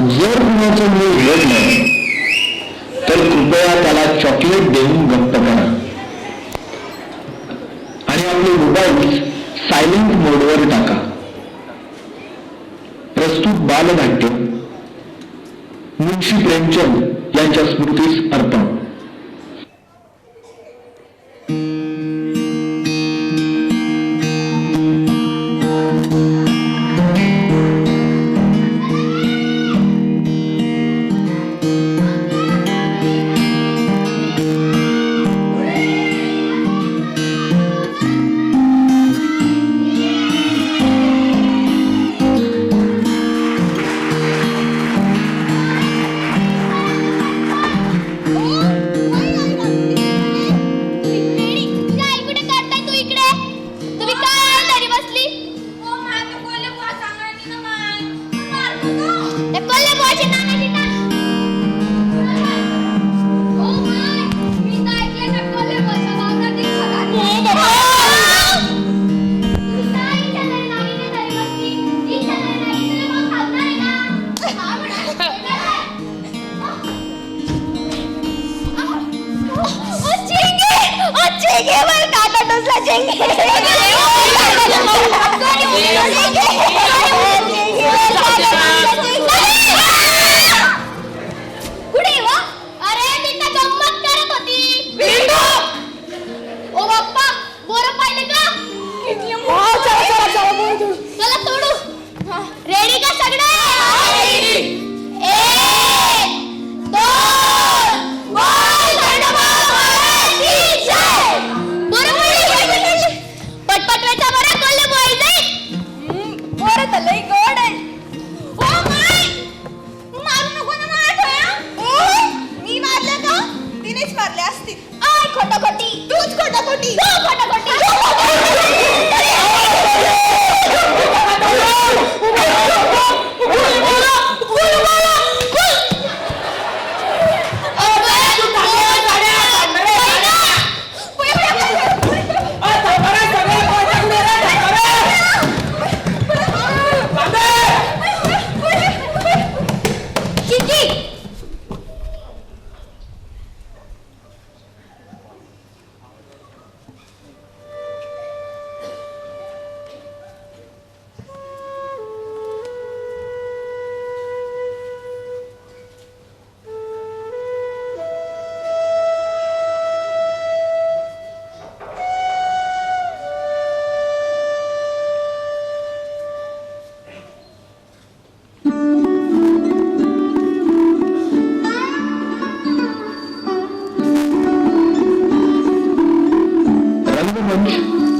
जर कुणाचं मूळ रडलं तर कृपया त्याला चॉकलेट देऊन गप्प करा आणि आपले मोबाईल सायलेंट मोडवर टाका. प्रस्तुत बालनाट्य मुंशी प्रेमचंद यांच्या स्मृतीस अर्पण.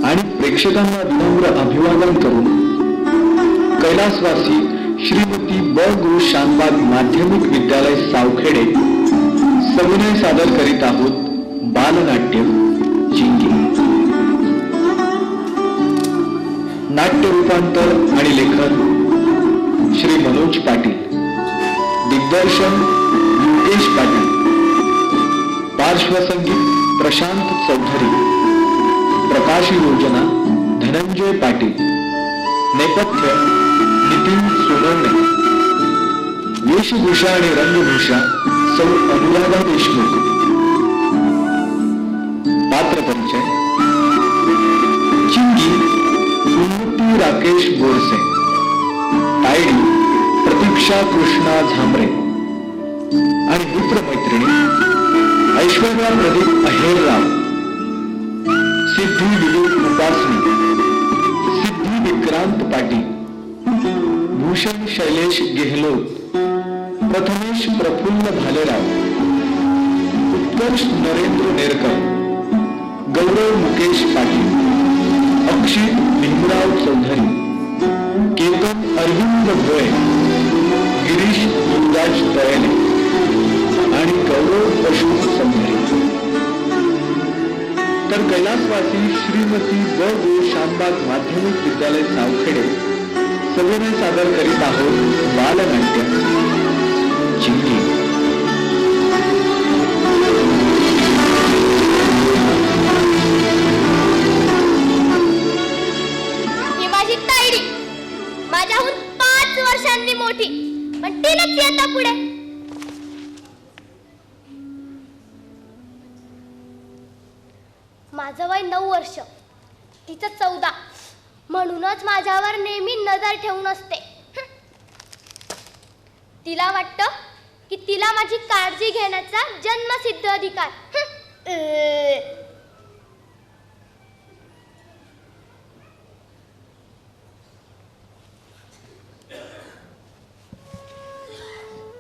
आणि प्रेक्षकांना विनम्र अभिवादन करून कैलासवासी श्रीमती ब गु शानबाग माध्यमिक विद्यालय सावखेडे सविनय सादर करीत आहोत बालनाट्य चिंगी. नाट्य रूपांतर आणि लेखन श्री मनोज पाटील, दिग्दर्शन योगेश पाटील, पार्श्वसंगीत प्रशांत चौधरी, प्रकाश योजना धनंजय पाटील, नेपथ्य नितीन सोनवणे, वेशभूषा आणि रंगभूषा सौ अनुराधा देशमुख. पात्र परिचय: चिंगी उन्नती राकेश बोरसे, तायडी प्रतीक्षा कृष्णा झांबरे आणि मित्रमैत्रिणी ऐश्वर्या प्रदीप अहेरराव, सिद्धी विवेक उपासनी, सिद्धी विक्रांत पाटील, भूषण शैलेश गेहलोत, प्रथमेश प्रफुल्ल भालेराव, उत्कर्ष नरेंद्र नेरकर, गौरव मुकेश पाटील, अक्षित भीमराव चौधरी, केतन अरविंद भोये, गिरीश युवराज दयाले आणि गौरव अशोक संधरे. तर कैलासवासी श्रीमती ब गु शानबाग माध्यमिक विद्यालय सावखेडे सविनय सादर करीत आहोत बालनाट्य चिंगी. ही माझी तायडी, माझ्याहून 5 वर्षांनी मोठी, पण तिलाच येता पुढे. माझं वय 9 वर्ष, तिचं 14. म्हणूनच माझ्यावर नेहमी नजर ठेवून असते. तिला वाटतं की तिला माझी काळजी घेण्याचा जन्मसिद्ध अधिकार.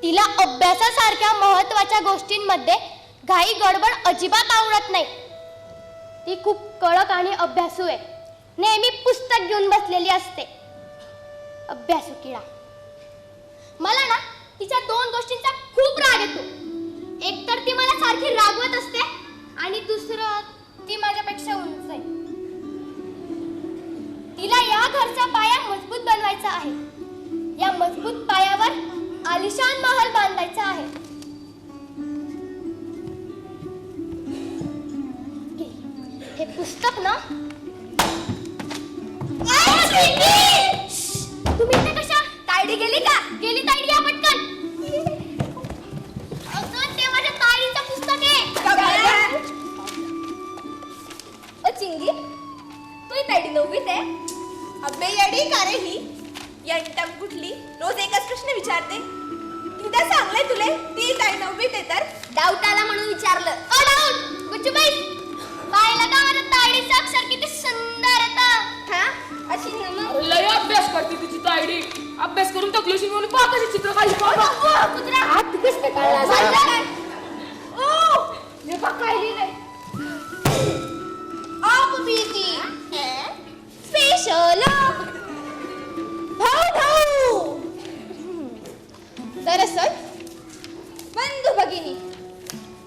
तिला अभ्यासासारख्या महत्वाच्या गोष्टींमध्ये घाई गडबड अजिबात आवडत नाही. ती खूप कडक आणि अभ्यासू आहे. नेहमी पुस्तक घेऊन बसलेली असते. अभ्यासू किडा. मला ना तिच्या 2 गोष्टींचा खूप राग येतो. एक तर ती मला सारखी रागवत असते आणि दुसरं ती माझ्यापेक्षा उंच आहे. तिला या घरचा पाया मजबूत बनवायचा आहे. या मजबूत पायावर आलिशान महल बांधायचा आहे. हे पुस्तक ना. तुम्ही इथे कशा? तायडी गेली का? गेली तायडी, या पटकन. अगं ते माझ्या ताईचं पुस्तक आहे. चिंगी, तू तायडी 9वीत आहे? अबे येडी का रे ही? यंटम कुठली? रोज एकच प्रश्न विचारते. तुला सांगले तुले ती ताई 9वीत आहे तर? डाऊट आला म्हणून विचारलं. डाऊट गुच्चूबाई, पाहिलं का माझ्या ताईचं अक्षर किती सुंदर येतं. हा अशी ना. लय अभ्यास करते तुझी तायडी. अभ्यास करून तकलीशी म्हणून पहा कशी चित्र काढली. कुत्रा हात किस पे काढला? ओ हे बघ काय लिहिलंय. आप बीती स्पेशल भाऊ भाऊ. दरअसल बंधू भगिनी.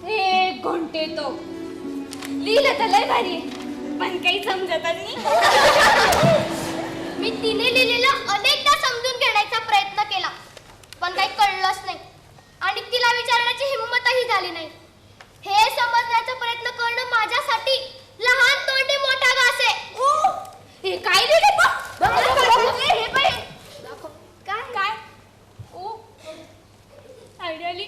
हे घंटे तो लिहिलं तर लय भारी, पण काही समजत नाही. मी तिने लिहिलेलं अनेकदा समजून घेण्याचा प्रयत्न केला, पण काही कळलंच नाही आणि तिला विचारण्याची हिंमतही झाली नाही. हे समजण्याचा प्रयत्न करणं माझ्यासाठी लहान तोंडी मोठा घास आहे. हे काय लिहिले हे पाहिजे. काय काय ओ आयडिया आली.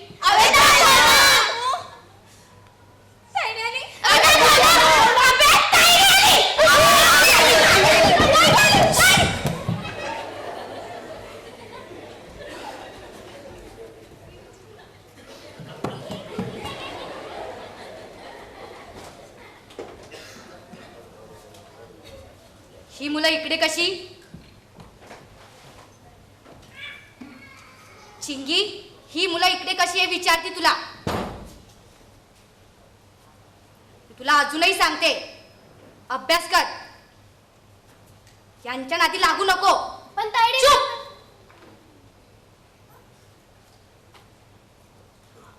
ही मुलं इकडे कशी? चिंगी, ही मुलं इकडे कशी आहे विचारते तुला. तुला अजूनही सांगते, अभ्यास कर. यांच्या नादी लागू नको. पण ताईडी चुप.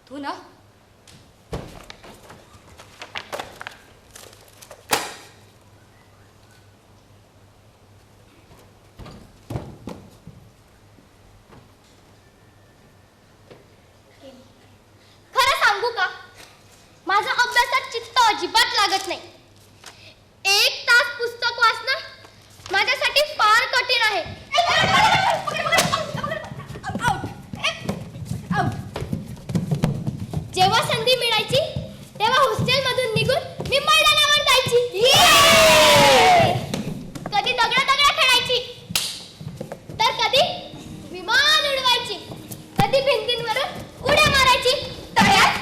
तू ना खरं सांगू का, माझं अभ्यासात चित्त अजिबात लागत नाही. 1 तास पुस्तक वाचणं माझ्यासाठी फार कठीण आहे. जेव्हा संधी मिळायची तेव्हा हॉस्टेलमधून निघून मी मैदानावर जायची. कधी दगडा खेळायची, तर कधी विमान उडवायची, कधी भिंतींवरून उड्या मारायची. तळ्यात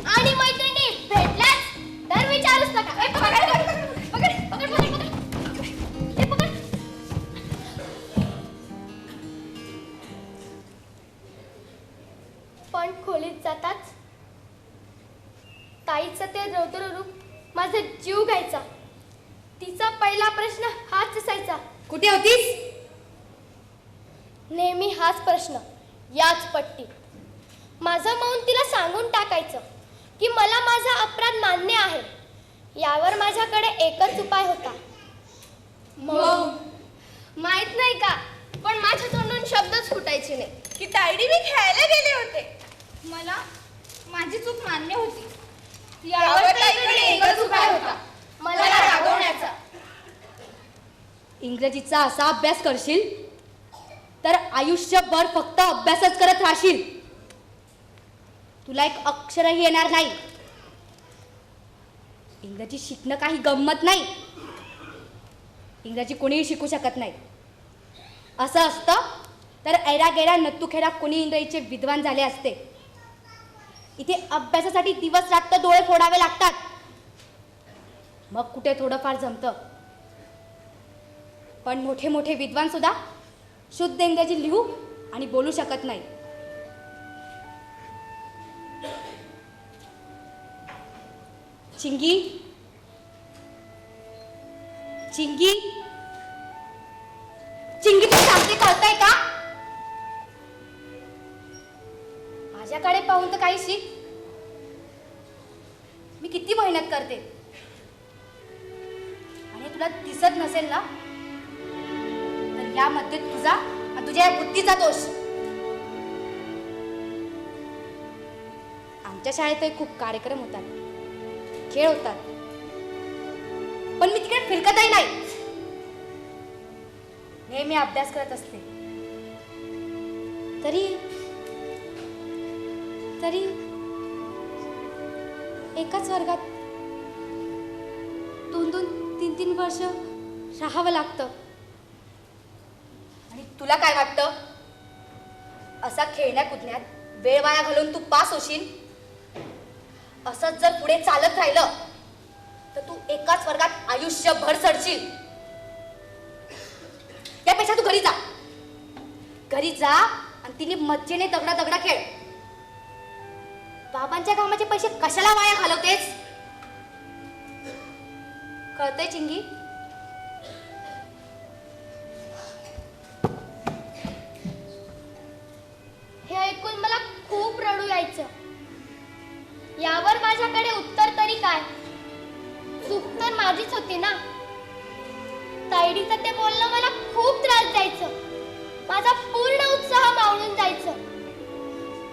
आणि मैत्रिणी भेटल्याच तर विचारूच नका. हे पकड. पण खोलीत जाताच ताईचं ते रौद्र रूप माझा जीव घ्यायचा. तिचा पहिला प्रश्न हाच असायचा, कुठे होतीस? नेहमी हाच प्रश्न, याच पट्टी. माझं मौन तिला सांगून टाकायचं की मला माझा अपराध मान्य आहे. यावर माझ्याकडे एकच उपाय होता, मौन. माहित नाही का, पण माझ्या तोंडून शब्दच फुटायचे नाही. की तायडी मी खेळायला गेले होते. मला माझी चूक मान्य होती. यावर ताईकडे एकच उपाय होता, मला रागवण्याचा. इंग्रजीचा असा अभ्यास करशील तर आयुष्यभर फक्त अभ्यासच करत राहशील. तुला एक अक्षरही येणार नाही. इंग्रजी शिकणं काही गंमत नाही. इंग्रजी कोणीही शिकू शकत नाही. असं असतं तर ऐरागेरा नत्तुखेरा कोणी इंग्रजीचे विद्वान झाले असते. इथे अभ्यासासाठी दिवस रात्र डोळे फोडावे लागतात. मग कुठे थोडंफार जमतं. पण मोठे मोठे विद्वान सुद्धा शुद्ध इंग्रजी लिहू आणि बोलू शकत नाही. चिंगी, चिंगी, चिंगी, तू सांगते कळतंय का? माझ्याकडे पाहून तर काही शिक. मी किती मेहनत करते आणि तुला दिसत नसेल ना, तर यामध्ये तुझा आणि तुझ्या या बुद्धीचा दोष. आमच्या शाळेतही खूप कार्यक्रम होतात, खेळ होतात, पण मी तिकडे फिरकतही नाही. नेहमी अभ्यास करत असते. तरी तरी एकाच वर्गात 2-2, 3-3 वर्ष राहावं लागतं. आणि तुला काय वाटतं, असा खेळण्या कुदण्यात वेळ वाया घालून तू पास होशील? असंच जर पुढे चालत राहिलं तर तू एकाच वर्गात आयुष्यभर चढशील. त्यापेक्षा तू घरी जा. घरी जा आणि तिने मज्जेने दगडा दगडा खेळ. बाबांच्या कामाचे पैसे कशाला वाया घालवतेस? कळतंय चिंगी? हे ऐकून मला खूप रडू यायचं. यावर माझ्याकडे उत्तर तरी काय? चूक तर माझीच होती ना. तायडीचं ते बोलणं मला खूप त्रास द्यायचं. माझा पूर्ण उत्साह मावळून जायचं.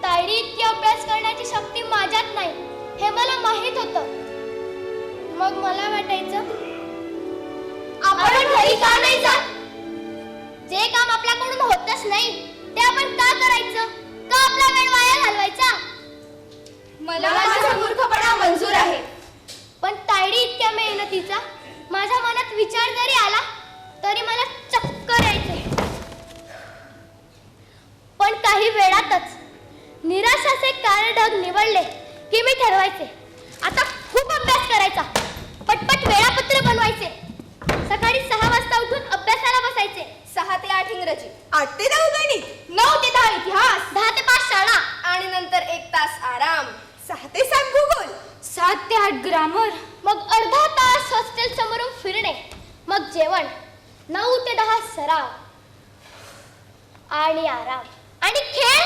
तायडी इतकी अभ्यास करण्याची शक्ती माझ्यात नाही हे मला माहित होतं. मग मला वाटायचं आपण घरी का नाही जात? जे काम आपल्याकडून होतच नाही ते आपण का करायचं? का आपला वेळ वाया घालवायचा? मला माझा मूर्खपणा मंजूर आहे. पण तायडी इतक्या मेहनतीचा माझ्या मनात विचार जरी आला तरी मला चक्कर यायचे. पण काही वेळातच निराशाचे काळे ढग निवडले की मी ठरवायचे आता खूप अभ्यास करायचा. पटपट वेळापत्र बनवायचे. सकाळी 6 वाजता उठून अभ्यासाला बसायचे. 6 ते 8 इंग्रजी, 8 ते 9 गणित, 9 ते 10 इतिहास, 10 ते 5 शाळा आणि नंतर 1 तास आराम. 6 ते 7 भूगोल, 7 ते 8 ग्रामर. मग अर्धा तास हॉस्टेल समोरून फिरणे. मग जेवण. 9 ते 10 सराव आणि आराम आणि खेळ.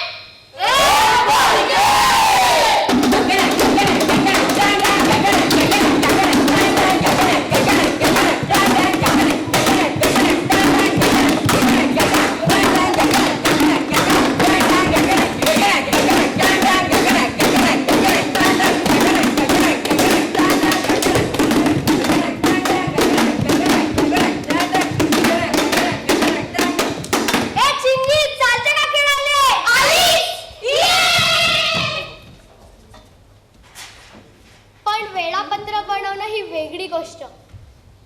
वेगळी गोष्ट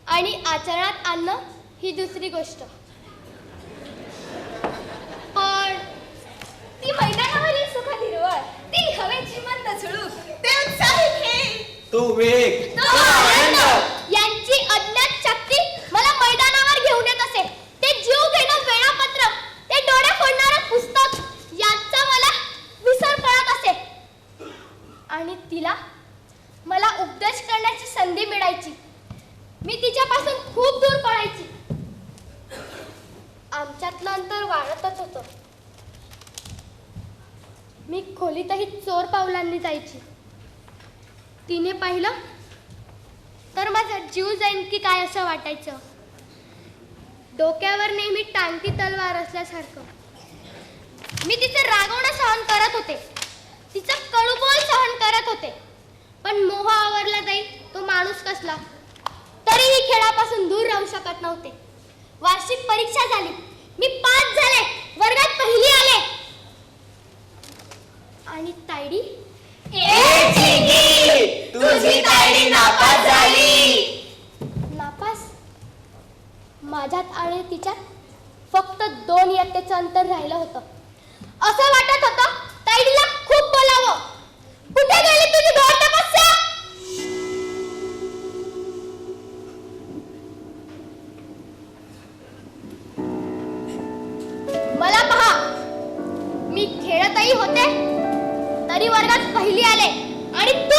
आणि आचरणात आणणं ही दुसरी गोष्ट. पण ती मैदानावरील सुखद हिरवळ, ती हवेची मंद झुळूक, ते उत्साही खेळ, तो वेग, तो आनंद यांची अज्ञात शक्ती मला मैदानावर घेऊन येत असे. ते जीव घेणं वेळापत्रक, ते डोळे फोडणारं पुस्तक यांचा मला विसर पडत असे. आणि तिला मला उपदेश करण्याची संधी मिळायची. मी तिच्यापासून खूप दूर पळायची. आमच्यातलं अंतर वाढतच होतं. मी खोलीतही चोर पावलांनी जायची. तिने पाहिलं तर माझा जीव जाईन की काय असं वाटायचं. डोक्यावर नेहमी टांगती तलवार असल्यासारखं. मी तिचं रागवणं सहन करत होते, तिचं कडूबोल सहन करत होते. पण मोह आवरला जाईल तो माणूस कसला. तरीही खेळापासून दूर राहू शकत नव्हते. वार्षिक परीक्षा झाली. मी पास झाले. वर्ग तायडी तुझी तायडी नापास झाली. नापास? माझ्यात आणि तिच्यात फक्त 2 इयत्तेचं अंतर राहिलं होतं. असं वाटत होतं तायडीला खूप बोलावं. कुठे गेली तुझी घोर तपस्या? मला पहा, मी खेळतही होते तरी वर्गात पहिली आले आणि तू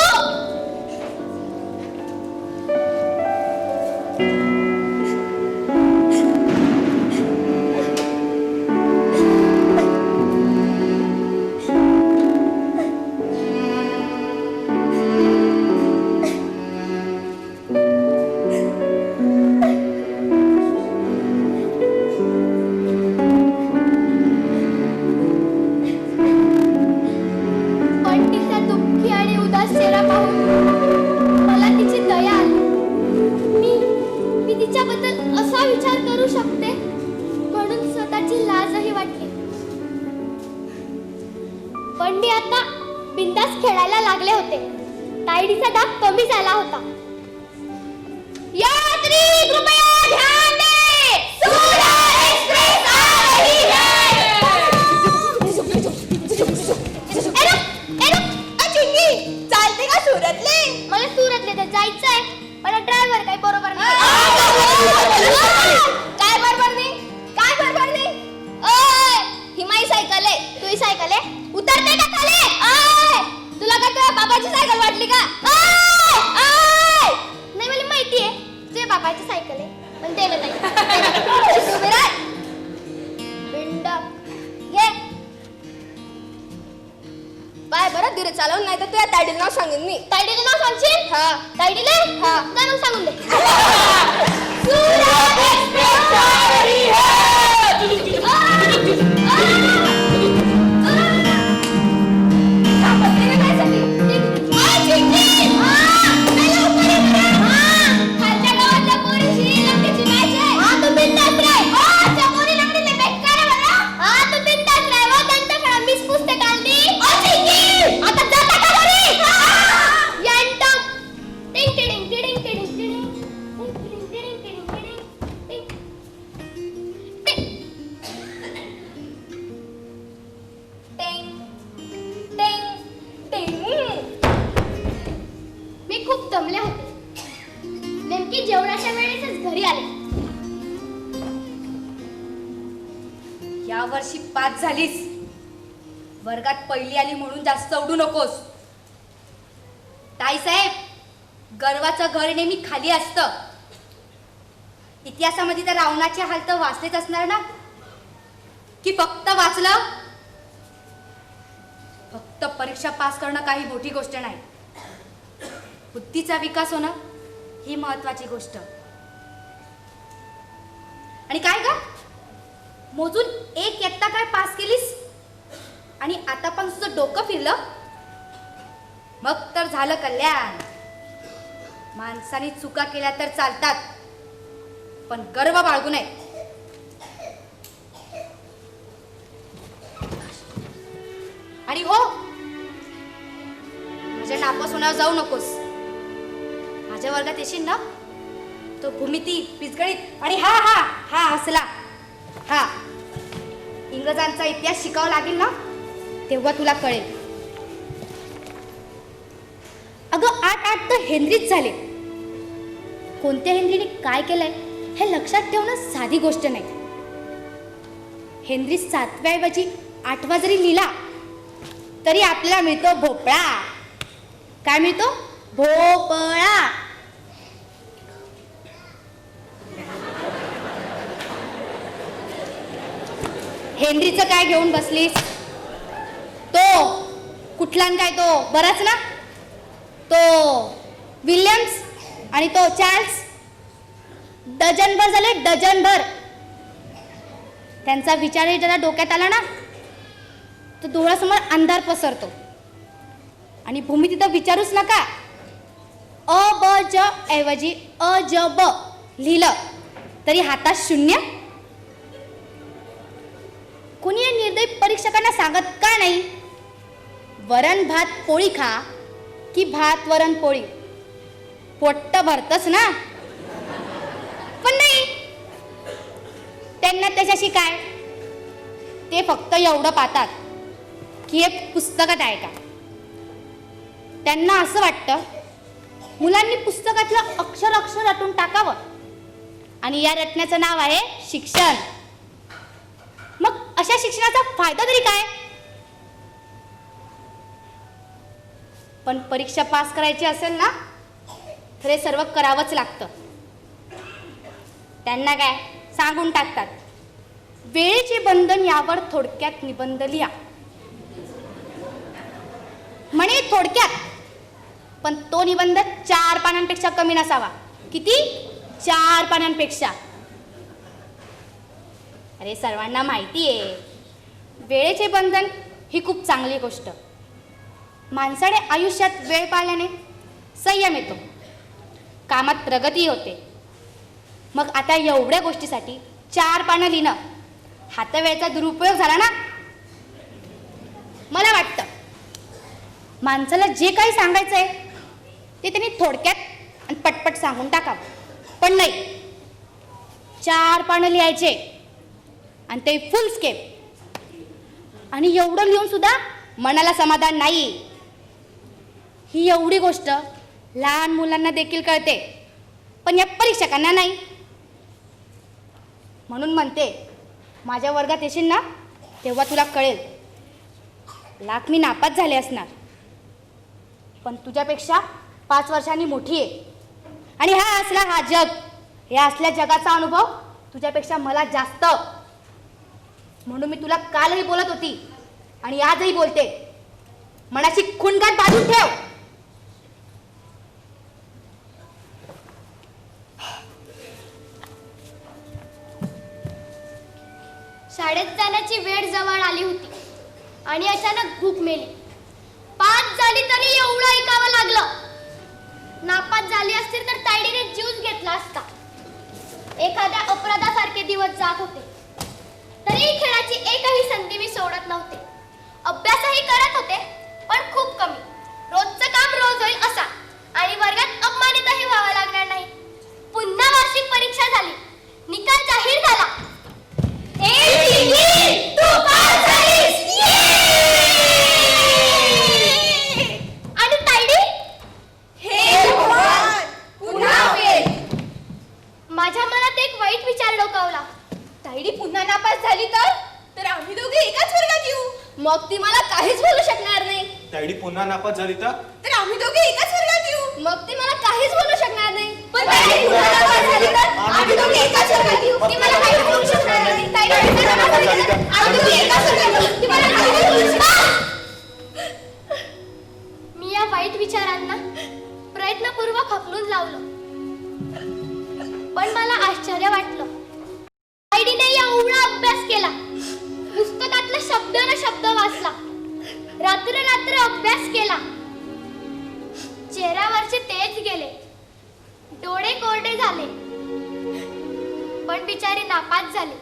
पण तिचा दुःखी आणि उदास चेहरा पाहून मला तिची दया आली. मी तिच्याबद्दल असा विचार करू शकते म्हणून स्वतःची लाजही वाटली. पण मी आता बिंदास खेळायला लागले होते. तायडीचा दाब कमी झाला होता. यात्री कृपया ध्यान दे, सूर्य एक्सप्रेस आ रही है. चालते का सुरतले? मला सुरतले तर जायचंय पण ड्रायव्हर काही बरोबर नाही. काय बरोबर नाही? काय बरोबर नाही? ओय, ही माझी सायकल आहे. तुझी सायकल आहे? उतरते का खाली? ओय, तुला काय तुझ्या बाबाची सायकल वाटली का? ओय, ओय. नाही मला माहिती आहे तुझ्या बाबाची सायकल आहे पण त्याला नाही. उभी राह. बिंडक घे. बाय बरं धीरे चालवून नाही तर तुझ्या तायडीचं नाव सांगेन मी. तायडीचं नाव सांगशील? हा. तायडीला? हा. जा मग सांगून दे. सूरत एक्सप्रेस आ रही मी खूप दमले होते. नेमकी जेवणाच्या वेळेसच घरी आले. या वर्षी पास झालीस. वर्गात पहिली आली म्हणून जास्त उडू नकोस. ताईसाहेब, गर्वाचं घर नेहमी खाली असतं. इतिहासामध्ये तर रावणाचे हाल तर वाचलेच असणार ना? की फक्त वाचलं? फक्त परीक्षा पास करणं काही मोठी गोष्ट नाही. बुद्धीचा विकास होणं ही महत्वाची गोष्ट. आणि काय ग, मोजून 1 इयत्ता काय पास केलीस आणि आता पण तुझं डोकं फिरलं? मग तर झालं कल्याण. माणसाने चुका केल्या तर चालतात पण गर्व बाळगू नये. आणि हो, माझ्या नापास होण्यावर जाऊ नकोस. माझ्या वर्गात येशील ना, तो भूमिती, बीजगणित आणि हा हा हा असला हा इंग्रजांचा इतिहास शिकावा लागेल ना, तेव्हा तुला कळेल. अगं 8 तर हेनरीच झाले. कोणत्या हेनरीने काय केलंय हे लक्षात ठेवणं साधी गोष्ट नाही. हेनरी 7व्या ऐवजी 8वा जरी लिहिला तरी आपल्याला मिळतो भोपळा. काय मिळतो? भोपळा. हेनरीचं काय घेऊन बसलीस? तो कुठला काय तो बराच ना, तो विल्यम्स आणि तो चार्ल्स. डझनभर झाले, डझनभर. त्यांचा विचारही जरा डोक्यात आला ना तर डोळ्यासमोर अंधार पसरतो. आणि भूमी तिथं विचारूच नका. अ ब ज ऐवजी अ ज ब लिहिलं तरी हातात शून्य. कोणी या निर्दयी परीक्षकांना सांगत का नाही? वरण भात पोळी खा की भात वरण पोळी, पोट्ट भरतच ना. पण नाही, त्यांना त्याच्याशी काय, ते फक्त एवढं पाहतात की हे पुस्तकात आहे का. त्यांना असं वाटतं मुलांनी पुस्तकातलं अक्षर अक्षर रटून टाकावं आणि या रटण्याचं नाव आहे शिक्षण. मग अशा शिक्षणाचा फायदा तरी काय. पण परीक्षा पास करायची असेल ना तर हे सर्व करावंच लागतं. त्यांना काय सांगून टाकतात, वेळेचे बंधन यावर थोडक्यात निबंध लिहा. म्हणे थोडक्यात, पण तो निबंध 4 पानांपेक्षा कमी नसावा. किती? 4 पानांपेक्षा. अरे सर्वांना माहिती आहे वेळेचे बंधन ही खूप चांगली गोष्ट. माणसाने आयुष्यात वेळ पाळल्याने संयम येतो, कामात प्रगती होते. मग आता एवढ्या गोष्टीसाठी 4 पानं लिहिणं हा तर वेळेचा दुरुपयोग झाला ना. मला वाटतं माणसाला जे काही सांगायचं आहे ते त्यांनी थोडक्यात आणि पटपट सांगून टाकावं. पण नाही, 4 पानं लिहायचे आणि ते फुल स्केप. आणि एवढं लिहून सुद्धा मनाला समाधान नाही. ही एवढी गोष्ट लहान मुलांना देखील कळते, पण या परीक्षकांना नाही. म्हणून म्हणते माझ्या वर्गात येशील ना तेव्हा तुला कळेल. लाख मी नापास झाले असणार, पण तुझ्यापेक्षा 5 वर्षांनी मोठी आहे. आणि हा जग, या असल्या जगाचा अनुभव तुझ्यापेक्षा मला जास्त. म्हणून मी तुला कालही बोलत होती आणि आजही बोलते, मनाची खुणगाठ बाजून ठेव. शाळेत जाण्याची वेळ जवळ आली होती आणि अचानक भूक मेली. पास झाली तरी एवढं ऐकावं लागलं. नापास झाली असतील तर तायडीने जीवच घेतला असता. एखाद्या अपराधासारखे दिवस जात होते. तरीही खेळाची एकही संधी मी सोडत नव्हते. अभ्यासही करत होते, पण खूप कमी. रोजचं काम रोज होईल असा, आणि वर्गात अपमानितही व्हावं लागणार नाही. पुन्हा वार्षिक परीक्षा झाली, निकाल जाहीर झाला. तू पास झालीस. आणि तायडी, हे भगवान, पुन्हा फेल. माझ्या मनात एक वाईट विचार डोकावला. तायडी पुन्हा नापास झाली तर आम्ही दोघे एकाच वर्गात येऊ. मग ती मला काहीच बोलू शकणार नाही. तायडी पुन्हा नापास झाली तर आम्ही दोघे एकाच वर्गात येऊ. मग ती मला काहीच बोलू शकणार नाही. पण तायडी पुन्हा नापास झाली तर आम्ही दोघे एकाच वर्गात येऊ. ती मला काहीच बोलू शकणार नाही. तायडी पुन्हा नापास झाली तर आम्ही दोघे एकाच वर्गात येऊ. ती मला काहीच बोलू शकणार नाही. मी या वाईट विचारांना प्रयत्नपूर्वक हकलून लावलं, पण मला आश्चर्य वाटलं. तायडीने एवढा अभ्यास केला, पुस्तकातला शब्द न शब्द वाचला, रात्र रात्र अभ्यास केला. चेहऱ्यावरचे तेज गेले, डोळे कोरडे झाले, पण बिचारी नापास झाली.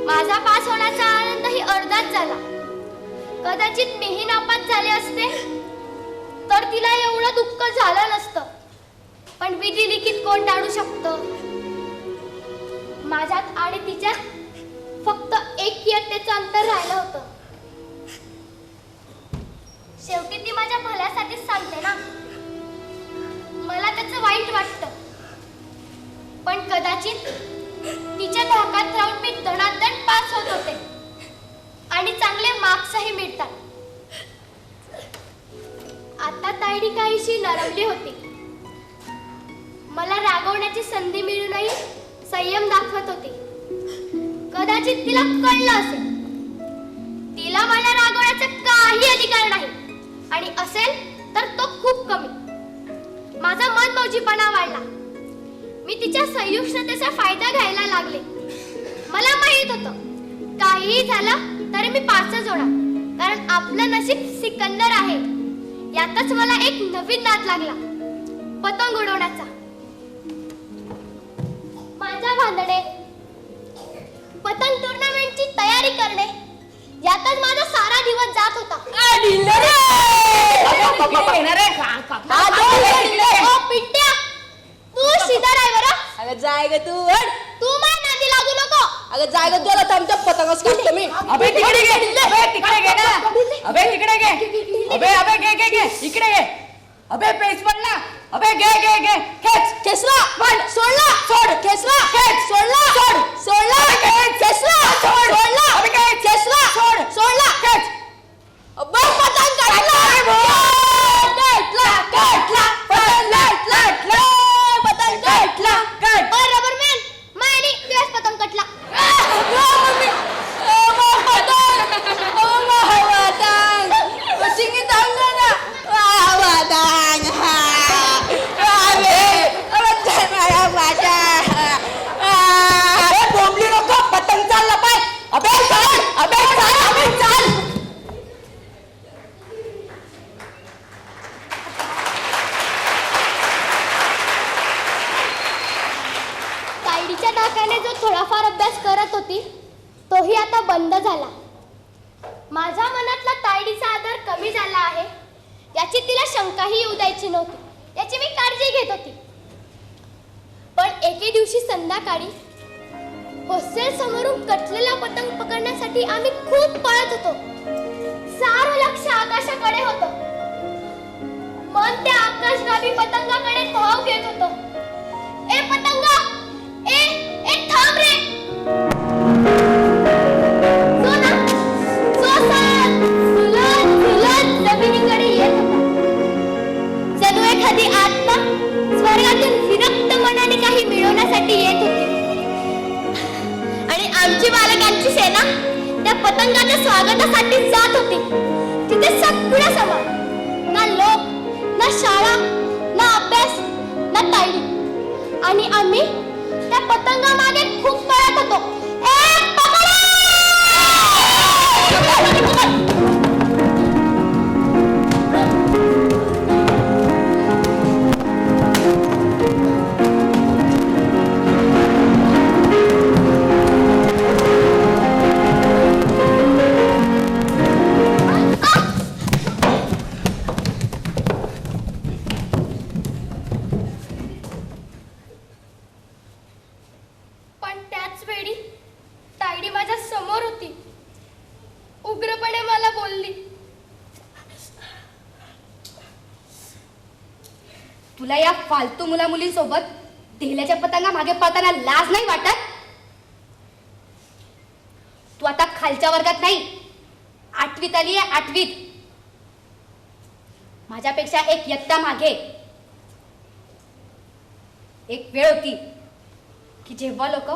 माझा पास होण्याचा आनंदही अर्धाच झाला. कदाचित मीही नापास झाले असते तर तिला एवढं दुःख झालं नसतं. पण विधी लिखित कोण टाळू शकतं. माझ्यात आणि तिच्यात फक्त एक इयत्तेचं अंतर राहिलं होतं. शेवटी ती माझ्या भल्यासाठीच सांगते ना. मला त्याचं वाईट वाटतं, पण कदाचित तिच्या धाकात राहून मी दणादण पास होत होते आणि चांगले मार्क्सही मिळतात. आता तायडी काहीशी नरमली होती. मला रागवण्याची संधी मिळूनही संयम दाखवत होती. कदाचित तिला कळलं असेल, तिला मला रागवण्याचा काही अधिकार नाही, आणि असेल तर तो खूप कमी. माझा मनमौजीपणा वाढला. मी तिच्या संयुक्ततेचा फायदा घ्यायला लागले. मला माहित होतं काहीही झालं तरी मी पासच होणार, कारण आपलं नशीब सिकंदर आहे. यातच मला एक नवीन नाद लागला, पतंग उडवण्याचा. माझ्या भांडणे, पतंग टुर्नामेंटची तयारी करणे यातच माझा सारा दिवस जात होता. ओ पिंट्या, तू शिदार आहे बरं. अगं जाय ग तू तू माझ्या नादी लागू नको. अगं जाय ग तुला थांबच्या पतंगच काढतो मी. अबे तिकडे घे, अबे तिकडे घे ना, अबे तिकडे घे, अबे अबे घे इकडे घे, अबे पेच पडला, अबे घे खेच, खेचला पण सोडला सोड, खेचला खेच, सोडला सोड, सोडला खेच, खेचला सोड, सोडला अबे खेच, खेचला सोड, सोडला खेच, अबे पतंग काढला पतंग काढला ओ रबरमॅन, मायनी तुझ्याच पतंग कटला. बोंबली नको पतंग चालला पाय अबे चाल तायडीच्या नाकाने जो थोडाफार अभ्यास करत होती तोही आता बंद झाला. माझ्या मनातला तायडीचा आदर कमी झाला आहे याची तिला शंकाही येऊ द्यायची नव्हती. याची मी काळजी घेत होती. पण एके दिवशी संध्याकाळी हॉस्टेल समोरून कटलेला पतंग पकडण्यासाठी आम्ही खूप पळत होतो. सारं लक्ष आकाशाकडे होतं. मन त्या आकाशगामी पतंगाकडे धाव घेत होतं. ए पतंगा, ए थांब रे. सोना सोसात झुलत जमिनीकडे येत होता. जणू एखादी आत्मा स्वर्गातून विरक्त मनाने काही मिळवण्यासाठी येत होती. आणि आमची बालकांची सेना त्या पतंगाच्या स्वागतासाठी जात होती. तिथे सगळं समान, ना लोक, ना शाळा, ना अभ्यास, ना ताईडी. आणि आम्ही त्या पतंगामागे खूप पळत होतो. पण त्याच वेळी तायडी माझ्या समोर होती. उग्रपणे मला बोलली, तुला या फालतू मुला मुलींसोबत ढेल्याच्या पतंगा मागे पळताना लाज नाही वाटत? तू आता खालच्या वर्गात नाही, 8वीत आली आहे, 8वीत. माझ्यापेक्षा एक इयत्ता मागे. एक वेळ होती की जेव्हा लोक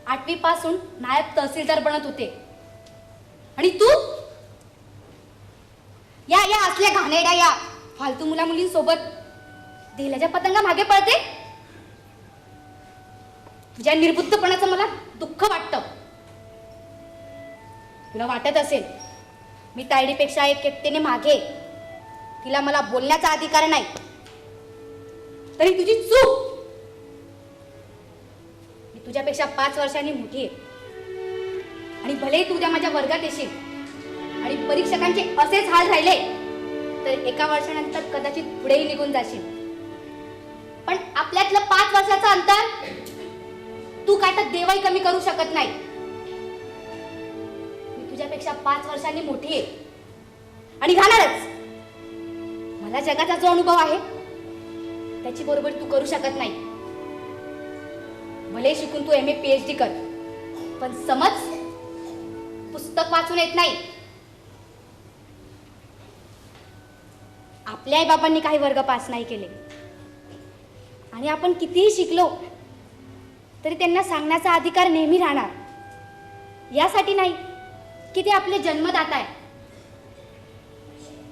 8वी पासून नायब तहसीलदार बनत होते आणि तू या असल्या घाणेरड्या या फालतू मुला मुलींसोबत ढेल्याच्या पतंगा मागे पळते. तुझ्या निर्बुद्धपणाचं मला दुःख वाटतं. तुला वाटत असेल मी तायडीपेक्षा एक एकटेने मागे, तिला मला बोलण्याचा अधिकार नाही, तरी तुझी चूक. मी तुझ्यापेक्षा 5 वर्षांनी मोठी आहे आणि भलेही तू उद्या माझ्या वर्गात येशील आणि परीक्षकांचे असेच हाल राहिले तर एका वर्षानंतर कदाचित पुढेही निघून जाशील. पण आपल्यातलं 5 वर्षाचं अंतर तू काय तर देवाही कमी करू शकत नाही. मी तुझ्यापेक्षा 5 वर्षांनी मोठी आहे आणि राहणारच. मला जगाचा जो अनुभव आहे त्याची बरोबर तू करू शकत नाही. भले शिकून तू MA PhD कर, पण समज पुस्तक वाचून येत नाही. आपल्या आई बाबांनी काही वर्ग पास नाही केले आणि आपण कितीही शिकलो तरी त्यांना सांगण्याचा अधिकार नेहमी राहणार. यासाठी नाही की ते आपले जन्मदाता आहे,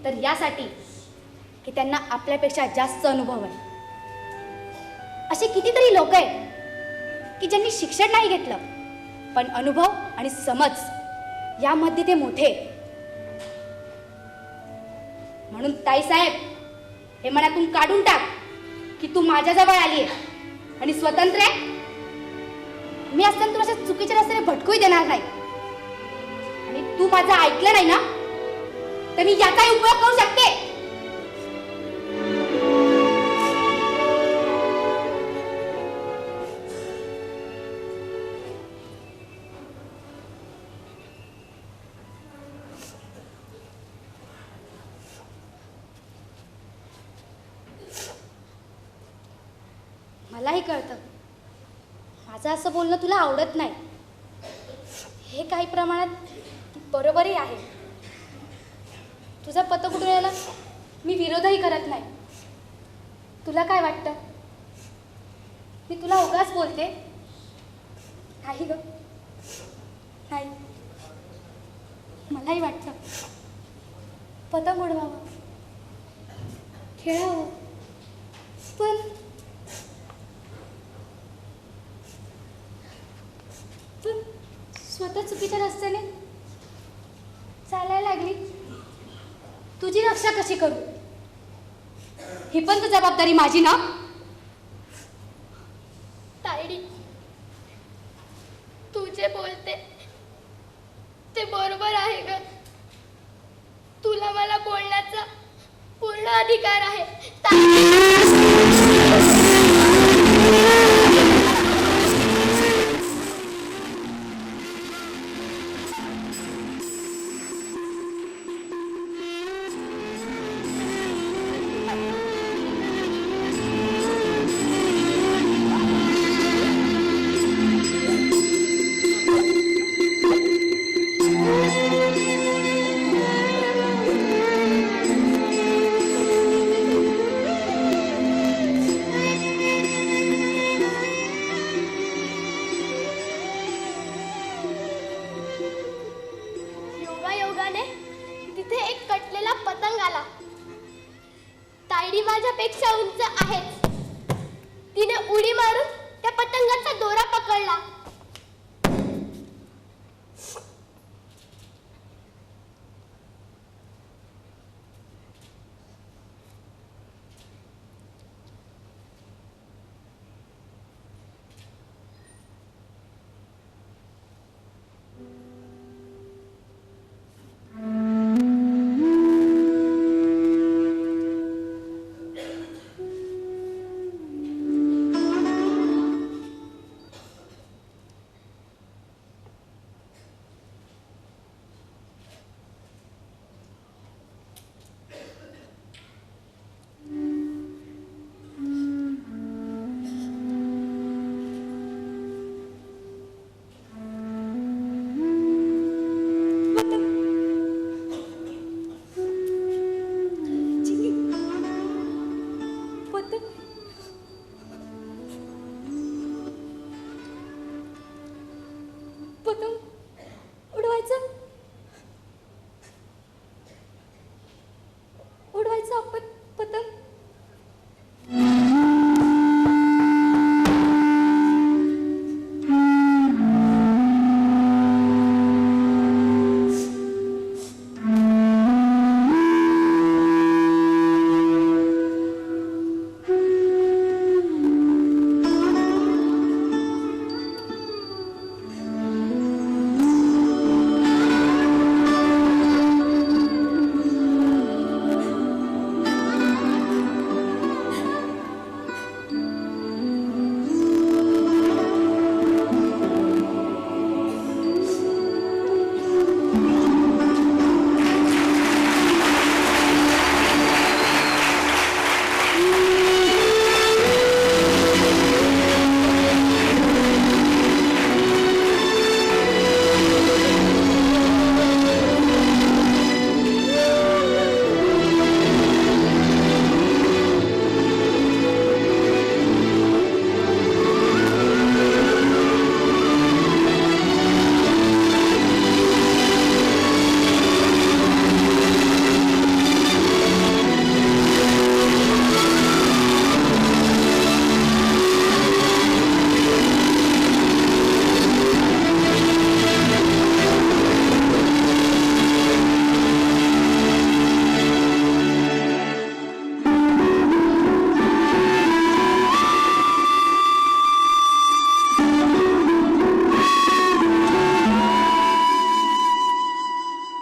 तर यासाठी की त्यांना आपल्यापेक्षा जास्त अनुभव आहे. असे कितीतरी लोक आहेत की ज्यांनी शिक्षण नाही घेतलं पण अनुभव आणि समज यामध्ये ते मोठे. म्हणून ताईसाहेब, हे मनातून काढून टाक की तू माझ्याजवळ आली आहे आणि स्वतंत्र आहे. मी असताना तुला अशा चुकीच्या रस्त्याने भटकूही देणार नाही आणि तू माझं ऐकलं नाही ना तर मी याचाही उपयोग करू शकते. मलाही कळतं माझं असं बोलणं तुला आवडत नाही. हे काही प्रमाणात बरोबरही आहे. तुझा पत कुठून यायला मी विरोधही करत नाही. तुला काय वाटतं मी तुला उगाच बोलते? नाही ग, नाही. मलाही वाटतं पतंग उडवावं, खेळावं, पण स्वतः चुकीच्या रस्त्याने चालायला लागली. तुझी रक्षा कशी करू? ही पण तर जबाबदारी माझी ना. तायडी, तू जे बोलते ते बरोबर आहे ग. तुला मला बोलण्याचा पूर्ण अधिकार आहे. योगायोगाने तिथे एक कटलेला पतंग आला. तायडी माझ्यापेक्षा उंच आहेच. तिने उडी मारून त्या पतंगाचा दोरा पकडला.